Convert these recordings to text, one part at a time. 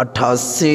88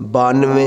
92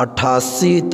88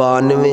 92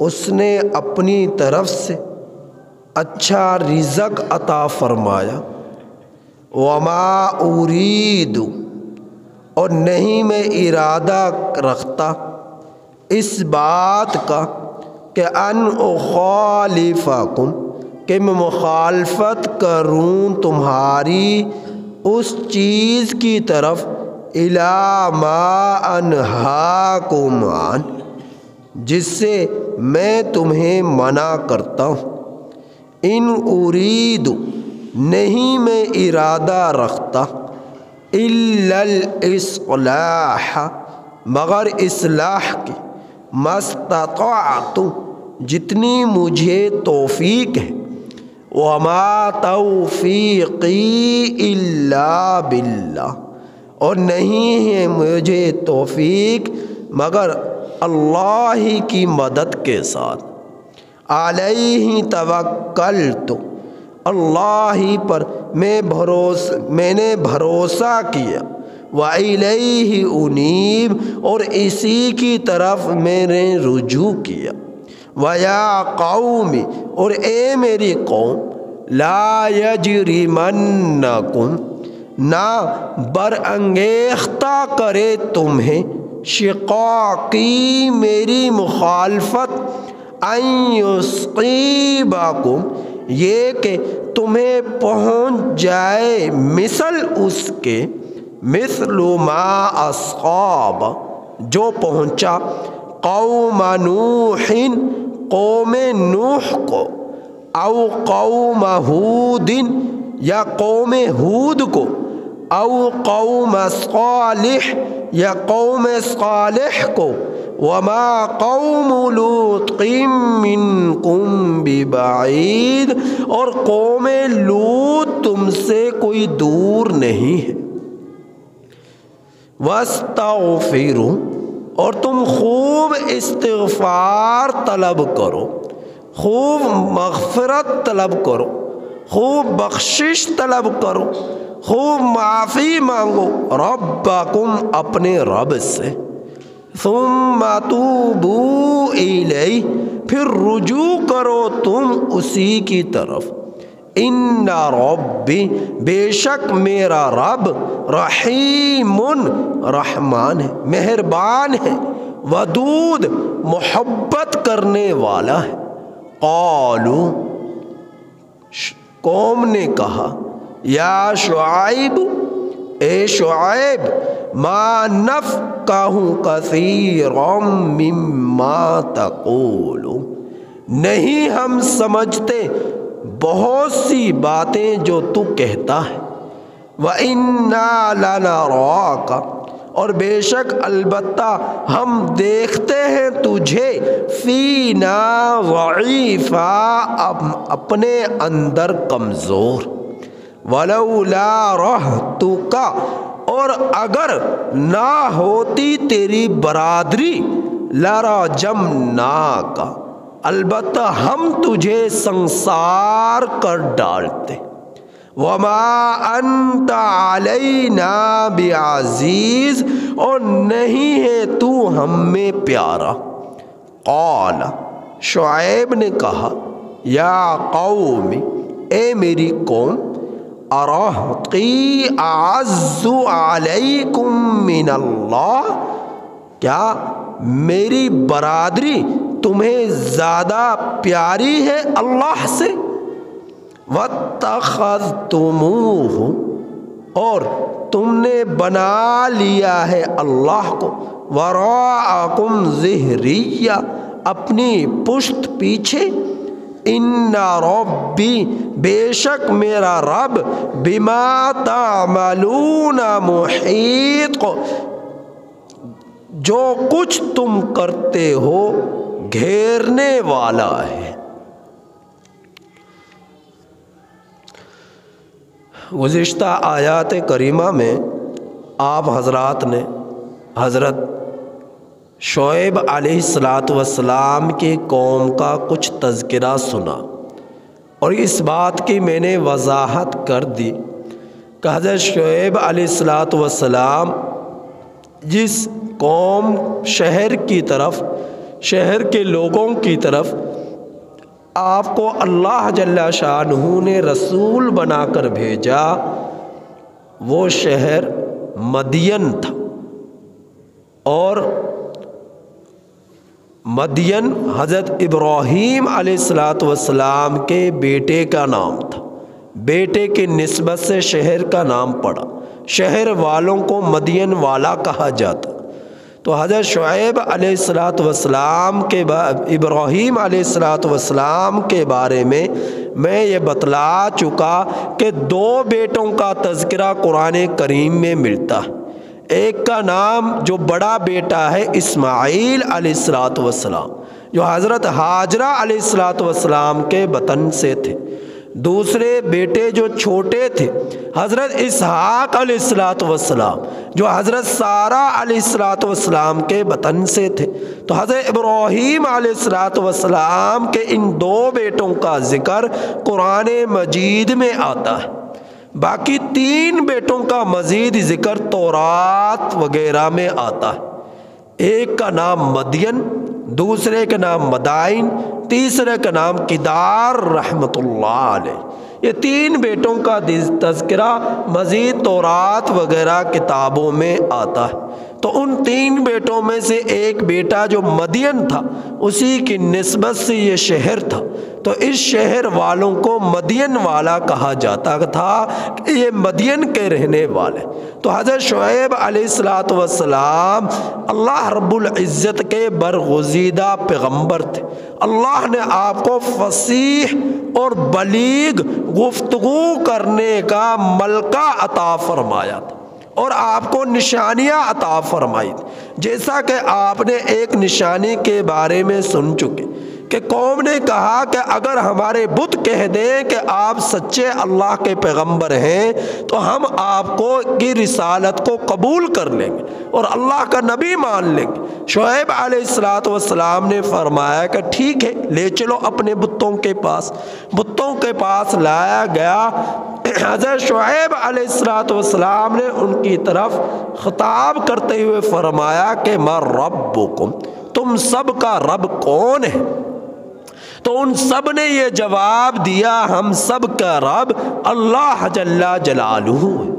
اس نے اپنی طرف سے اچھا رزق عطا فرمایا۔ وما ارید، اور نہیں میں ارادہ رکھتا اس بات کا کہ ان اخالفکم، کہ میں مخالفت کروں تمہاری اس چیز کی طرف الی ما انہاکم عن، جس سے میں تمہیں منع کرتا ہوں۔ ان ارید، نہیں میں ارادہ رکھتا الا الاصلاح، مگر اصلاح کی، ما استطعت، جتنی مجھے توفیق ہے، وما توفیقی الا باللہ، اور نہیں ہے مجھے توفیق مگر اللہ ہی کی مدد کے ساتھ۔ علیہ توکلت، اللہ ہی پر میں نے بھروسہ کیا۔ وإلیہ انیب، اور اسی کی طرف میں نے رجوع کیا۔ ویا قوم، اور اے میری قوم، لا یجرمنکم، نہ برانگیختہ کرے تمہیں، شقاقی، میری مخالفت، ان یصیبکم، یہ کہ تمہیں پہنچ جائے مثل اس کے، مثل ما اصاب، جو پہنچا قوم نوح، قوم نوح کو، او قوم ہود، یا قوم ہود کو، او قوم صالح، یا قوم صالح کو، وما قوم لوط منکم ببعید، اور قوم لوط تم سے کوئی دور نہیں ہے۔ واستغفروا، اور تم خوب استغفار طلب کرو، خوب مغفرت طلب کرو، خوب بخشش طلب کرو، خوب معافی مانگو، ربکم، اپنے رب سے، ثم توبوا الیہ، پھر رجوع کرو تم اسی کی طرف۔ ان ربی، بے شک میرا رب، رحیم، رحمان ہے، مہربان ہے، ودود، محبت کرنے والا ہے۔ قالوا، قوم نے کہا، یا شعیب، اے شعیب، ما نفقہ کثیرا مما تقول، نہیں ہم سمجھتے بہت سی باتیں جو تو کہتا ہے۔ وَإِنَّا لَنَرَاكَ، اور بے شک البتہ ہم دیکھتے ہیں تجھے، فینا ضعیفا، اپنے اندر کمزور، وَلَوْلَا رَحْتُكَ، اور اگر نہ ہوتی تیری برادری، لَرَجَمْنَاكَ، البتہ ہم تجھے سنسار کر ڈالتے۔ وما انت علینا بعزیز، اور نہیں ہے تو ہم میں پیارا۔ قال، شعیب نے کہا، یا قوم، اے میری قوم، ارہقی اعز علیکم من اللہ، کیا میری برادری تمہیں زیادہ پیاری ہے اللہ سے؟ وَاتَّخَذْتُمُوهُ، اور تم نے بنا لیا ہے اللہ کو، وَرَاءَكُمْ ظِهْرِيًّا، اپنی پشت پیچھے۔ ان ربی، بے شک میرا رب، بما تعملون محیط، جو کچھ تم کرتے ہو گھیرنے والا ہے۔ گزشتہ آیات کریمہ میں آپ حضرات نے حضرت شعیب علیہ السلام کی قوم کا کچھ تذکرہ سنا، اور اس بات کی میں نے وضاحت کر دی کہ حضرت شعیب علیہ السلام جس قوم شہر کی طرف شہر کے لوگوں کی طرف آپ کو اللہ جل شانہ نے رسول بنا کر بھیجا، وہ شہر مدین تھا، اور مدین حضرت ابراہیم علیہ الصلاۃ والسلام کے بیٹے کا نام تھا۔ بیٹے کی نسبت سے شہر کا نام پڑا، شہر والوں کو مدین والا کہا جاتا۔ تو حضرت شعیب علیہ الصلاۃ والسلام کے ابراہیم علیہ الصلاۃ والسلام کے بارے میں یہ بتلا چکا کہ 2 بیٹوں کا تذکرہ قرآن کریم میں ملتا ہے۔ ایک کا نام جو بڑا بیٹا ہے اسماعیل علیہ الصلاۃ والسلام، جو حضرت ہاجرہ علیہ الصلاۃ والسلام کے بطن سے تھے۔ دوسرے بیٹے جو چھوٹے تھے حضرت اسحاق علیہ الصلاۃ والسلام، جو حضرت سارہ علیہ الصلاۃ والسلام کے بطن سے تھے۔ تو حضرت ابراہیم علیہ الصلاۃ والسلام کے ان 2 بیٹوں کا ذکر قرآن مجید میں آتا ہے۔ باقی 3 بیٹوں کا مزید ذکر تورات وغیرہ میں آتا ہے۔ ایک کا نام مدین، دوسرے کا نام مدائن، تیسرے کا نام کدار رحمۃ اللہ علیہ۔ یہ 3 بیٹوں کا تذکرہ مزید تورات وغیرہ کتابوں میں آتا ہے۔ تو ان 3 بیٹوں میں سے ایک بیٹا جو مدین تھا، اسی کی نسبت سے یہ شہر تھا، تو اس شہر والوں کو مدین والا کہا جاتا تھا کہ یہ مدین کے رہنے والے۔ تو حضرت شعیب علیہ الصلاۃ والسلام اللہ رب العزت کے برگزیدہ پیغمبر تھے۔ اللہ نے آپ کو فصیح اور بلیغ گفتگو کرنے کا ملکہ عطا فرمایا تھا، اور آپ کو نشانیاں عطا فرمائی تھی۔ جیسا کہ آپ نے ایک نشانی کے بارے میں سن چکے کہ قوم نے کہا کہ اگر ہمارے بت کہہ دیں کہ آپ سچے اللہ کے پیغمبر ہیں تو ہم آپ کی رسالت کو قبول کر لیں گے اور اللہ کا نبی مان لیں گے۔ شعیب علیہ الصلاۃ والسلام نے فرمایا کہ ٹھیک ہے، لے چلو اپنے بتوں کے پاس۔ بتوں کے پاس لایا گیا۔ حضرت شعیب علیہ الصلاۃ والسلام نے ان کی طرف خطاب کرتے ہوئے فرمایا کہ ما ربکم، تم سب کا رب کون ہے؟ تو ان سب نے یہ جواب دیا، ہم سب کا رب اللہ جل جلالہ ہے۔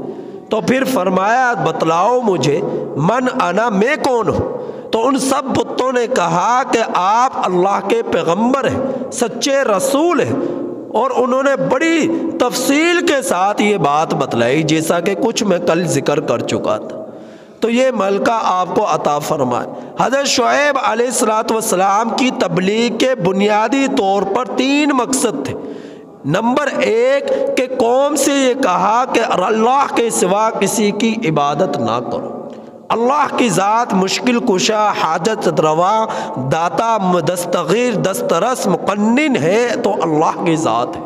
تو پھر فرمایا بتلاؤ مجھے من انا، میں کون ہوں؟ تو ان سب بتوں نے کہا کہ آپ اللہ کے پیغمبر ہیں، سچے رسول ہیں، اور انہوں نے بڑی تفصیل کے ساتھ یہ بات بتلائی، جیسا کہ کچھ میں کل ذکر کر چکا تھا۔ تو یہ ملکہ آپ کو عطا فرمائے۔ حضرت شعیب علیہ الصلاۃ والسلام کی تبلیغ کے بنیادی طور پر 3 مقصد تھے۔ نمبر 1 کہ قوم سے یہ کہا کہ اللہ کے سوا کسی کی عبادت نہ کرو۔ اللہ کی ذات مشکل کشا، حاجت روا، داتا، دستگیر، دسترس، مقنن ہے تو اللہ کی ذات ہے۔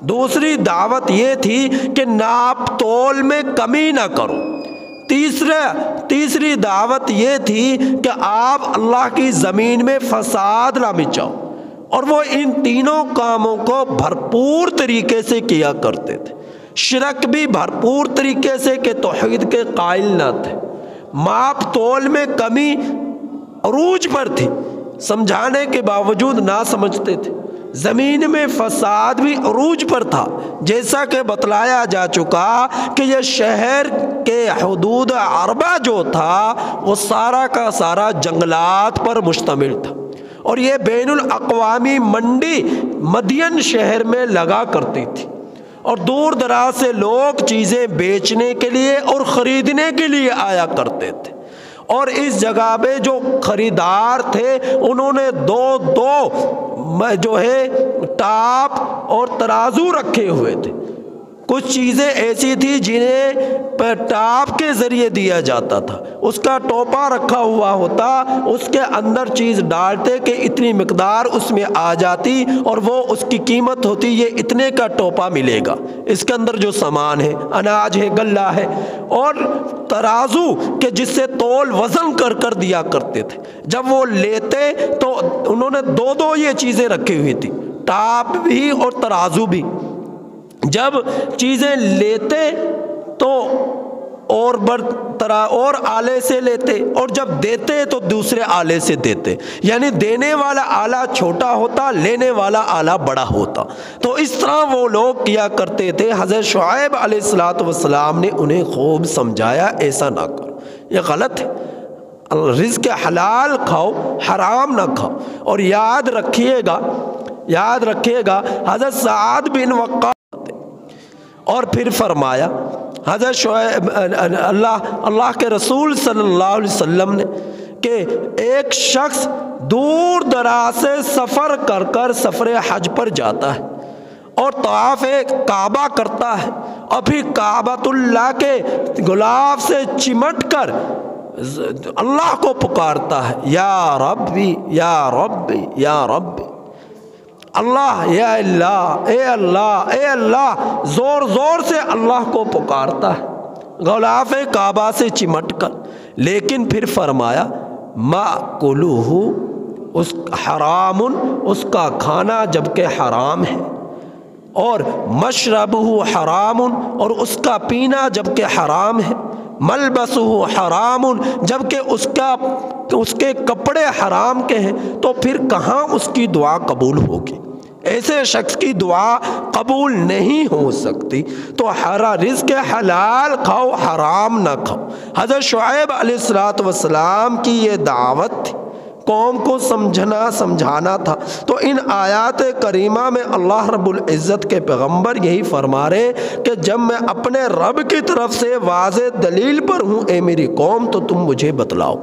دوسری دعوت یہ تھی کہ ناپ تول میں کمی نہ کرو۔ تیسری دعوت یہ تھی کہ آپ اللہ کی زمین میں فساد نہ مچاؤ، اور وہ ان تینوں کاموں کو بھرپور طریقے سے کیا کرتے تھے۔ شرک بھی بھرپور طریقے سے کہ توحید کے قائل نہ تھے۔ ماپ تول میں کمی عروج پر تھی، سمجھانے کے باوجود نہ سمجھتے تھے۔ زمین میں فساد بھی عروج پر تھا، جیسا کہ بتلایا جا چکا کہ یہ شہر کے حدود عربہ جو تھا وہ سارا کا سارا جنگلات پر مشتمل تھا، اور یہ بین الاقوامی منڈی مدین شہر میں لگا کرتی تھی، اور دور دراز سے لوگ چیزیں بیچنے کے لیے اور خریدنے کے لیے آیا کرتے تھے۔ اور اس جگہ پہ جو خریدار تھے انہوں نے دو جو ہے ٹاپ اور ترازو رکھے ہوئے تھے۔ کچھ چیزیں ایسی تھی جنہیں ٹاپ کے ذریعے دیا جاتا تھا، اس کا ٹوپا رکھا ہوا ہوتا، اس کے اندر چیز ڈالتے کہ اتنی مقدار اس میں آ جاتی، اور وہ اس کی قیمت ہوتی یہ اتنے کا ٹوپا ملے گا، اس کے اندر جو سامان ہے، اناج ہے، غلہ ہے، اور ترازو کہ جس سے تول وزن کر دیا کرتے تھے۔ جب وہ لیتے تو انہوں نے دو یہ چیزیں رکھی ہوئی تھی، ٹاپ بھی اور ترازو بھی۔ جب چیزیں لیتے تو اور برطرح اور آلے سے لیتے، اور جب دیتے تو دوسرے آلے سے دیتے، یعنی دینے والا آلہ چھوٹا ہوتا، لینے والا آلہ بڑا ہوتا۔ تو اس طرح وہ لوگ کیا کرتے تھے۔ حضرت شعیب علیہ السلام نے انہیں خوب سمجھایا ایسا نہ کرو، یہ غلط ہے، رزق حلال کھاؤ، حرام نہ کھاؤ۔ اور یاد رکھیے گا حضرت سعد بن وقاص، اور پھر فرمایا حضرت شعیب اللہ کے رسول صلی اللہ علیہ وسلم نے کہ ایک شخص دور دراز سے سفر کر سفر حج پر جاتا ہے اور طواف کعبہ کرتا ہے، اور پھر کعبۃ اللہ کے غلاف سے چمٹ کر اللہ کو پکارتا ہے، یا ربی یا ربی یا ربی، اللہ یا اللہ، اے اللہ اے اللہ، زور زور سے اللہ کو پکارتا ہے غلاف کعبہ سے چمٹ کر۔ لیکن پھر فرمایا مأکلہ، اس حرام، اس کا کھانا جبکہ حرام ہے، اور مشربہ حرام، اور اس کا پینا جبکہ حرام ہے، ملبسہ حرام، جبکہ اس کے کپڑے حرام کے ہیں، تو پھر کہاں اس کی دعا قبول ہوگی؟ ایسے شخص کی دعا قبول نہیں ہو سکتی۔ تو رزق حلال کھاؤ، حرام نہ کھاؤ۔ حضرت شعیب علیہ السلام کی یہ دعوت تھی، قوم کو سمجھانا تھا۔ تو ان آیات کریمہ میں اللہ رب العزت کے پیغمبر یہی فرما رہے کہ جب میں اپنے رب کی طرف سے واضح دلیل پر ہوں اے میری قوم، تو تم مجھے بتلاؤ۔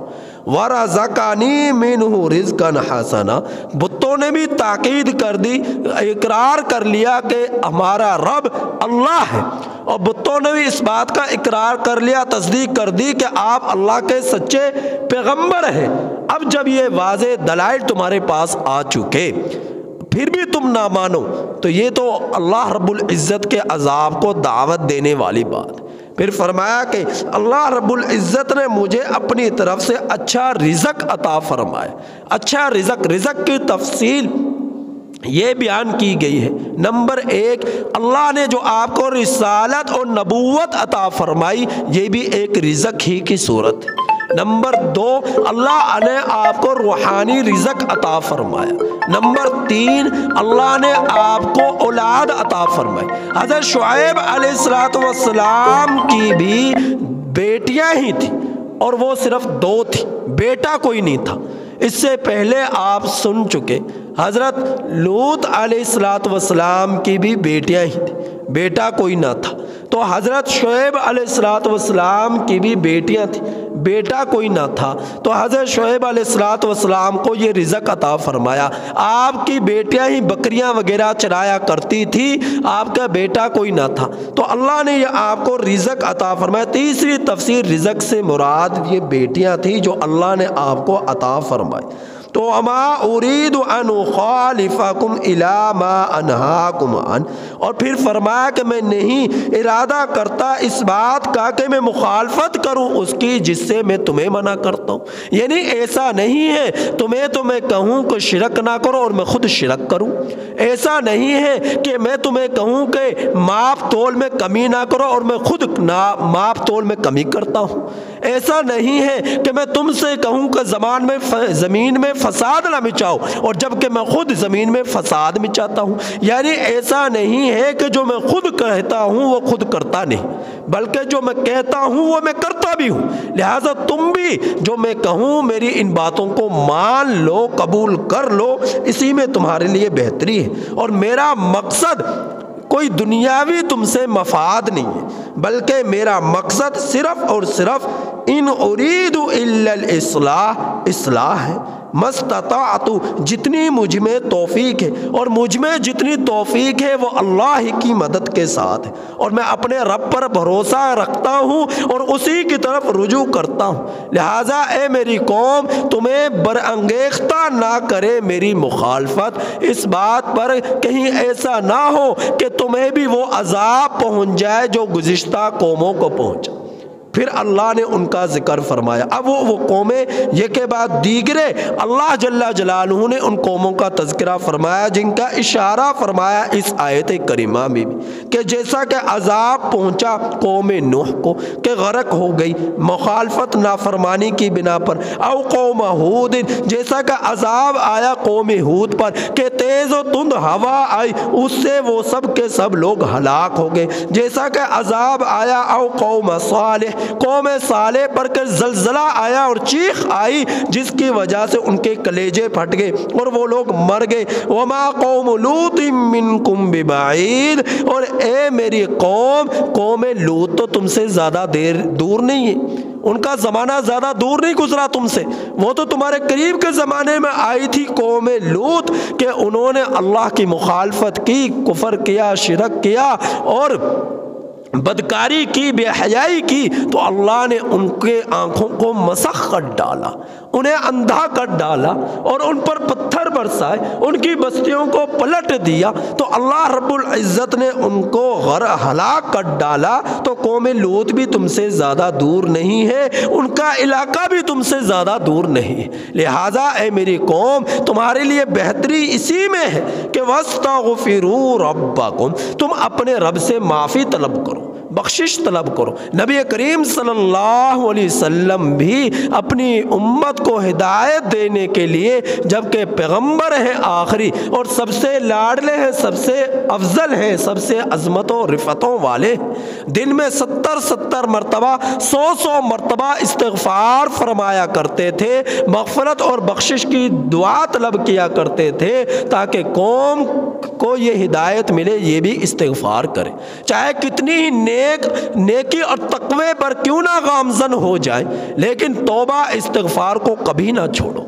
وَرَزَقَنِي مِنْهُ رِزْقًا حَسَنًا، بتوں نے بھی تاکید کر دی، اقرار کر لیا کہ ہمارا رب اللہ ہے، اور بتوں نے بھی اس بات کا اقرار کر لیا، تصدیق کر دی کہ آپ اللہ کے سچے پیغمبر ہیں۔ اب جب یہ واضح دلائل تمہارے پاس آ چکے پھر بھی تم نہ مانو، تو یہ تو اللہ رب العزت کے عذاب کو دعوت دینے والی بات۔ پھر فرمایا کہ اللہ رب العزت نے مجھے اپنی طرف سے اچھا رزق عطا فرمایا۔ اچھا رزق کی تفصیل یہ بیان کی گئی ہے۔ نمبر 1، اللہ نے جو آپ کو رسالت اور نبوت عطا فرمائی، یہ بھی ایک رزق ہی کی صورت ہے۔ نمبر 2، اللہ نے آپ کو روحانی رزق عطا فرمایا۔ نمبر 3، اللہ نے آپ کو اولاد عطا فرمائی۔ حضرت شعیب علیہ السلام کی بھی بیٹیاں ہی تھیں، اور وہ صرف 2 تھی، بیٹا کوئی نہیں تھا۔ اس سے پہلے آپ سن چکے حضرت لوط علیہ السلام کی بھی بیٹیاں ہی تھیں، بیٹا کوئی نہ تھا۔ تو حضرت شعیب علیہ السلام کی بھی بیٹیاں تھیں، بیٹا کوئی نہ تھا۔ تو حضرت شعیب علیہ السلام کو یہ رزق عطا فرمایا۔ آپ کی بیٹیاں ہی بکریاں وغیرہ چرایا کرتی تھی، آپ کا بیٹا کوئی نہ تھا، تو اللہ نے یہ آپ کو رزق عطا فرمایا۔ تیسری تفسیر، رزق سے مراد یہ بیٹیاں تھیں جو اللہ نے آپ کو عطا فرمائی۔ تو اما ارید ان اخالفکم الی ما انہاکم عن، اور پھر فرمایا کہ میں نہیں ارادہ کرتا اس بات کا کہ میں مخالفت کروں اس کی جس سے میں تمہیں منع کرتا ہوں۔ یعنی ایسا نہیں ہے تو میں کہوں کہ شرک نہ کرو اور میں خود شرک کروں، ایسا نہیں ہے کہ میں تمہیں کہوں کہ ماپ تول میں کمی نہ کرو اور میں خود ماپ تول میں کمی کرتا ہوں، ایسا نہیں ہے کہ میں تم سے کہوں کہ زمین میں فساد نہ مچاؤ اور جبکہ میں خود زمین میں فساد مچاتا ہوں۔ یعنی ایسا نہیں ہے کہ جو میں خود کہتا ہوں وہ خود کرتا نہیں، بلکہ جو میں کہتا ہوں وہ میں کرتا بھی ہوں۔ لہٰذا تم بھی جو میں کہوں میری ان باتوں کو مان لو، قبول کر لو، اسی میں تمہارے لیے بہتری ہے۔ اور میرا مقصد کوئی دنیاوی تم سے مفاد نہیں ہے، بلکہ میرا مقصد صرف اور صرف ان ارید الا الاصلاح ہے، مستطاعت، جتنی مجھ میں توفیق ہے، اور مجھ میں جتنی توفیق ہے وہ اللہ ہی کی مدد کے ساتھ ہے، اور میں اپنے رب پر بھروسہ رکھتا ہوں اور اسی کی طرف رجوع کرتا ہوں۔ لہٰذا اے میری قوم، تمہیں برانگیختہ نہ کرے میری مخالفت، اس بات پر کہیں ایسا نہ ہو کہ تمہیں بھی وہ عذاب پہنچ جائے جو گزشتہ قوموں کو پہنچا۔ پھر اللہ نے ان کا ذکر فرمایا۔ اب وہ قومیں یہ کے بعد دیگرے اللہ جل جلالہ نے ان قوموں کا تذکرہ فرمایا جن کا اشارہ فرمایا اس آیت کریمہ میں بھی۔ کہ جیسا کہ عذاب پہنچا قوم نوح کو کہ غرق ہو گئی مخالفت نافرمانی کی بنا پر، او قوم ہود جیسا کہ عذاب آیا قوم ہود پر کہ تیز و تند ہوا آئی، اس سے وہ سب کے سب لوگ ہلاک ہو گئے، جیسا کہ عذاب آیا او قوم صالح قوم صالح پر کہ زلزلہ آیا اور چیخ آئی جس کی وجہ سے ان کے کلیجے پھٹ گئے اور وہ لوگ مر گئے، وما قوم لوط منکم ببعید، اور اے میری قوم لوط تو تم سے زیادہ دور نہیں ہے، ان کا زمانہ زیادہ دور نہیں گزرا تم سے، وہ تو تمہارے قریب کے زمانے میں آئی تھی قوم لوط کہ انہوں نے اللہ کی مخالفت کی، کفر کیا، شرک کیا اور بدکاری کی، بے حیائی کی، تو اللہ نے ان کے آنکھوں کو مسخ کر ڈالا، انہیں اندھا کر ڈالا اور ان پر پتھر برسائے، ان کی بستیوں کو پلٹ دیا، تو اللہ رب العزت نے ان کو ہلاک کر ڈالا۔ تو قوم لوط بھی تم سے زیادہ دور نہیں ہے، ان کا علاقہ بھی تم سے زیادہ دور نہیں ہے، لہٰذا اے میری قوم تمہارے لیے بہتری اسی میں ہے کہ وَاسْتَغْفِرُوا رَبَّكُمْ، تم اپنے رب سے معافی طلب کرو، بخشش طلب کرو۔ نبی کریم صلی اللہ علیہ وسلم بھی اپنی امت کو ہدایت دینے کے لیے، جبکہ پیغمبر ہیں آخری اور سب سے لاڈلے ہیں، سب سے افضل ہیں، سب سے عظمتوں رفتوں والے، دن میں 70 مرتبہ 100 مرتبہ استغفار فرمایا کرتے تھے، مغفرت اور بخشش کی دعا طلب کیا کرتے تھے تاکہ قوم کو یہ ہدایت ملے، یہ بھی استغفار کرے، چاہے کتنی ہی نیکی اور تقوی پر کیوں نہ گامزن ہو جائے، لیکن توبہ استغفار کو کبھی نہ چھوڑو۔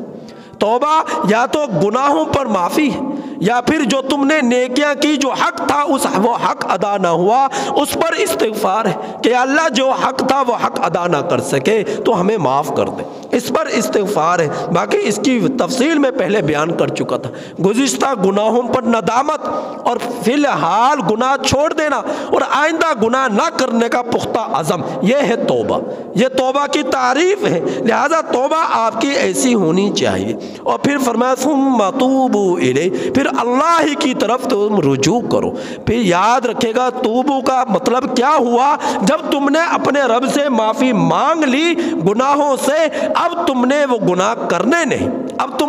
توبہ یا تو گناہوں پر معافی ہے، یا پھر جو تم نے نیکیاں کی، جو حق تھا وہ حق ادا نہ ہوا، اس پر استغفار ہے کہ اللہ جو حق تھا وہ حق ادا نہ کر سکے تو ہمیں معاف کر دے، اس پر استغفار ہے۔ باقی اس کی تفصیل میں پہلے بیان کر چکا تھا، گزشتہ گناہوں پر ندامت اور فی الحال گناہ چھوڑ دینا اور آئندہ گناہ نہ کرنے کا پختہ عزم، یہ ہے توبہ، یہ توبہ کی تعریف ہے، لہذا توبہ آپ کی ایسی ہونی چاہیے۔ اور پھر فرمایا ثم توبوا الیہ، پھر اللہ ہی کی طرف تم رجوع کرو۔ پھر یاد رکھے گا توبو کا مطلب کیا ہوا، جب تم نے اپنے رب سے معافی مانگ لی گناہوں سے، اب تم نے وہ گناہ کرنے نہیں، اب تم